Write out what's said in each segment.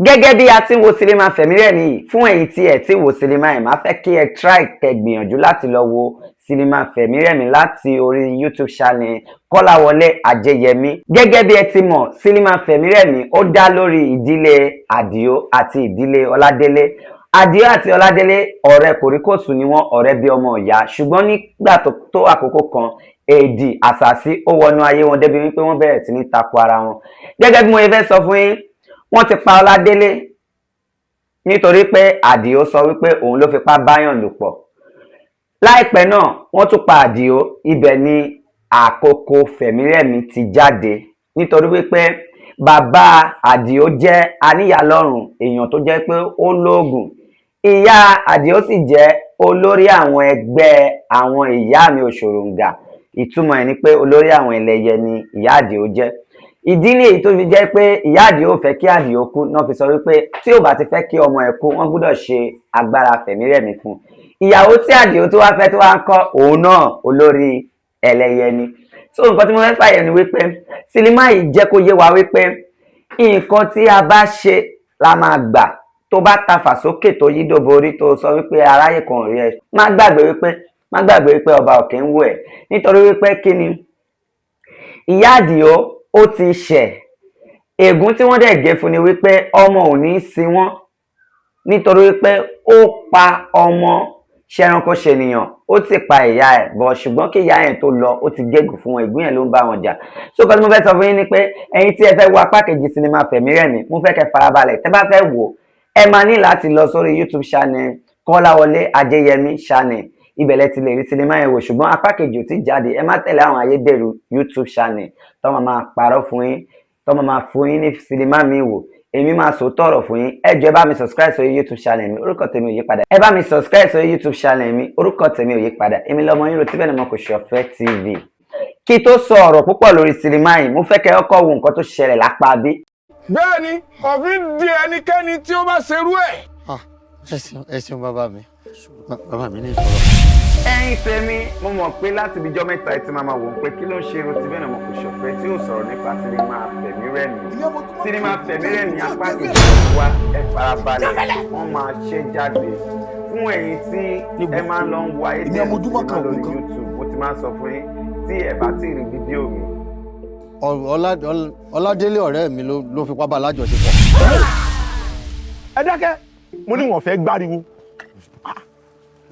Gẹ́gẹ́ bí a ti ń wo sinimá Fẹ̀mírẹ̀mí yìí, fún ẹ̀yin tí ẹ ti wo sinimá yìí, máa fẹ́ kí ẹ kẹ́ gbìyànjú láti lọ wo sinimá Fẹ̀mírẹ̀mí láti orí YouTube channel Kọ́láwọlé Ajẹ́yẹmí. Gẹ́gẹ́ bí ẹ ti mọ̀, sinimá Fẹ̀mírẹ̀mí ó dá lórí ìdílé Àdìó àti ìdílé Ọládélé. Àdìó àti Ọládélé ọ̀rẹ́ kòríkòsùn ni wọ́n, ọ̀rẹ́ bí ọmọ ìyá, ṣùgbọ́n nígbà tó àkókò kan èdì àṣàsí ó wọnú ayé wọn débi wípé wọ́n bẹ̀rẹ̀ sí ní tako ara wọn. Gẹ́gẹ́ bí mo fẹ́ sọ fún yín, wọ́n ti pa Ọládélé nítorí pé Àdìó sọ wípé òun ló fipá báyàn lò pọ̀. Láìpẹ́ náà wọ́n tún pa Àdìó, ibẹ̀ ni àkókò Fẹ̀mírẹ̀mí ti jáde nítorí wípé bàbá Àdìó jẹ́ aníyàlọ́rùn, èèyàn tó jẹ́ pé ó lóògùn. Ìyá Àdìó sì jẹ́ olórí àwọn ẹgbẹ́ àwọn ìyá mi òṣòròǹgà. Ìtumọ̀ ẹ̀ ni pé olórí àwọn ẹlẹ́yẹ ni ìyá Àdìó jẹ́. Ìdí ni èyí tó fi jẹ́ pé ìyá Àdìó fẹ́ kí Àdìó kú, náà fi sọ wípé tí ò bá ti fẹ́ kí ọmọ ẹ̀ kú, wọ́n gbọ́dọ̀ ṣe agbára Fẹ̀mírẹ̀mí fún. Ìyàwó tí Àdìó tó wá fẹ́ tó wá ń kọ́ òun náà olórí ẹlẹ́yẹ ni. So nǹkan tí mo fẹ́ fàyẹ̀ ni wípé sinimá yìí jẹ́ kó yé wa wípé nǹkan tí a bá ṣe la máa gbà. Tó bá tafà sókè tó yí dòbo orí tó sọ wípé aráyé kan rí ẹ, má gbàgbé wípé ọba òkè ń wò ẹ́, nítorí wípé kí ni ìyá Àdìó ó ti ṣẹ̀. Ègún tí wọ́n dẹ̀ gé fún ni wípé ọmọ ò ní sin wọ́n, nítorí wípé ó pa ọmọ ṣẹranko ṣènìyàn, ó ti pa ìyá ẹ̀ bọ̀, ṣùgbọ́n kí ìyá yẹn tó lọ ó ti gégùn fún wọn, ègún yẹn ló ń bá wọn jà. So nǹkan tí mo fẹ́ sọ fún yín ni pé ẹ̀yin tí ẹ fẹ́ wo apá kejì sinimá Fẹ̀mírẹ̀mí, mo fẹ́ kẹ́ farabalẹ̀. Tẹ́ bá fẹ́ wò, ẹ máa ní láti lọ sórí YouTube channel Kọ́láwọlé Ajẹ́yẹmí channel. Ibẹ̀ lẹ ti lè rí sinimá yẹn wò, ṣùgbọ́n apá kejì ò tí jáde. Ẹ má tẹ̀lé àwọn ayédèrú YouTube channel tó máa parọ́ fún yín, tó máa fún yín ní sinimá mi wò. Èmi máa sọ tọ̀rọ̀ fún yín. Ẹ jọ̀ọ́ ẹ bá mi subscribe sórí YouTube channel mi, orúkọ tèmi ò yí padà. Ẹ bá mi subscribe sórí YouTube channel mi, orúkọ tèmi ò yí padà. Èmi lọmọ yín Rotibenimokoshofe TV. Kí tó sọ ọ̀rọ̀ púpọ̀ lórí sinimá yìí, mo fẹ́ kẹ́ kọ́kọ́ wo nǹkan tó ṣẹlẹ̀ lápá bí. Bẹ́ẹ̀ni, òfin di ẹnikẹ́ni tí ó bá ṣerú ẹ̀. Ẹ ṣeun bàbá mi ní ìfọ̀rọ̀. Ẹ̀yin tèmi, mo mọ̀ pé láti bíjọ́ mẹ́ta tí máa wò ó pé kí ló ń ṣe Rotibenimokoshofe tí ó sọ̀rọ̀ nípa sinimá Fẹ̀mírẹ̀mí. Sinimá Fẹ̀mírẹ̀mí apá kejì wa, ẹ farabalẹ̀, wọ́n máa ṣe jáde. Fún ẹ̀yin tí ẹ máa ń lọ ń wo ayédèrú sinimá lórí YouTube, mo ti máa sọ fún yín tí ẹ bá ti rí fídíò mi. Ọládélé ọ̀rẹ́ mi ló fipá bá lájọṣepọ̀. Ẹ dákẹ́, mo ní wọ́n fẹ́ gbáriwo.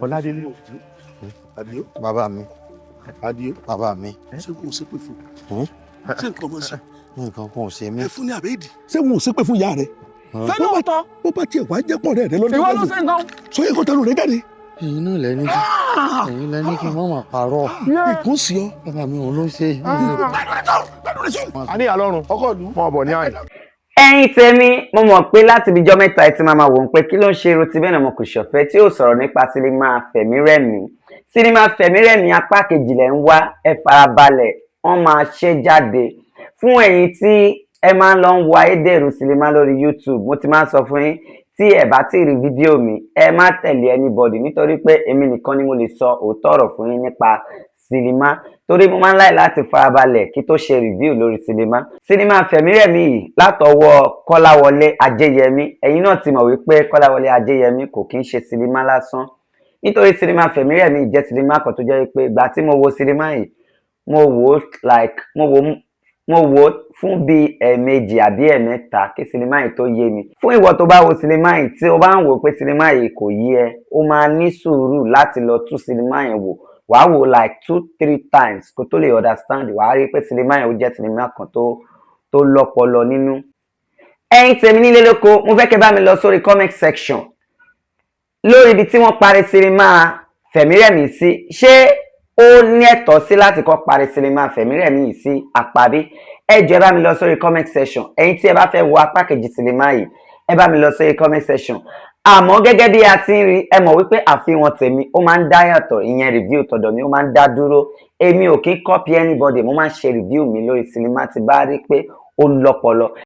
Ọládélé Àdìó. Bàbá mi. Àdìó. Bàbá mi. Ṣé wọn ò ṣépè fún? Ṣé nǹkan ọmọ ṣe? Nǹkan kan ò ṣe mí. Ẹ fún ní àbẹ́ẹ̀dì. Ṣé wọn ò ṣépè fún ìyá rẹ? Sẹ́ni òótọ́. Bó bá tiẹ̀ wá jẹ́ pọ̀ rẹ̀ lọ́dún. Ìwọ ló ṣe nǹkan. Sọ yẹ kó tẹnu rẹ jáde. Ẹ̀yin náà lẹ́ni kí n má máa parọ́. Ìkún sí ọ. Bàbá mi òun ló ṣe. Àníyàlọ́run, ọkọ̀ ìlú, mọ̀ ọ̀bọ̀ ní àyè. Ẹ̀yin tèmi, mo mọ̀ pé láti bíjọ́ mẹ́ta tí máa wò ó pé kí ló ń ṣe Rotibenimokoshofe tí ó sọ̀rọ̀ nípa sinimá Fẹ̀mírẹ̀mí. Sinimá Fẹ̀mírẹ̀mí apá kejì lẹ̀ ń wá, ẹ farabalẹ̀, wọ́n máa ṣe jáde. Fún ẹ̀yin tí ẹ máa ń lọ ń wo ayédèrú sinimá lórí YouTube, mo ti máa sọ fún yín tí ẹ bá ti rí fídíò mi, ẹ má tẹ̀lé anybody, nítorí pé èmi nìkan ni mo lè sọ òótọ́ ọ̀rọ̀ fún yín nípa sinimá, torí mo máa ń láì láti farabalẹ̀ kí tó ṣe review lórí sinimá. Sinimá Fẹ̀mírẹ̀mí yìí látọwọ́ Kọ́láwọlé Ajẹ́yẹmí. Ẹ̀yin náà ti mọ̀ wípé Kọ́láwọlé Ajẹ́yẹmí kò kí ń ṣe sinimá lásán, nítorí sinimá Fẹ̀mírẹ̀mí jẹ́ sinimá kan tó jẹ́ wípé ìgbà tí mo wo sinimá yìí, mo wò fún bí ẹ̀ẹ̀mejì àbí ẹ̀ẹ̀mẹ́ta kí sinimá yìí tó yé mi. Fún ìwọ tó bá wo sinimá yìí tí o bá ń wò pé sinimá yìí kò yé ẹ, o máa ní sùúrù láti lọ tún sinimá yẹn wò. Wàá wò 2-3 times kó tó lè understand. Wàá rí pé sinimá yẹn ó jẹ́ sinimá kan tó lọ́pọlọ nínú. Ẹ̀yin tèmi nílé lóko, mo fẹ́ kẹ́ bá mi lọ sórí comment section lórí ibi tí wọ́n parí sinimá Fẹ̀mírẹ̀mí sí. Ṣé ó ní ẹ̀tọ́ sí láti kọ́ parí sinimá Fẹ̀mírẹ̀mí yìí sí àpábí? Ẹ jọ̀ọ́ ẹ bá mi lọ sórí comment section. Ẹ̀yin tí ẹ bá fẹ́ wo apá kejì sinimá yìí, ẹ bá mi lọ sórí comment section. Àmọ́ gẹ́gẹ́ bí a ti ń rí, ẹ mọ̀ wípé àfihàn tèmi ó máa ń dá yàtọ̀, ìyẹn review tọ̀dọ̀ mi ó máa ń dá dúró. Èmi ò kí ń copy anybody, mo máa ń ṣe review mi lórí sinimá tí bá rí pé ó lọ́pọlọ.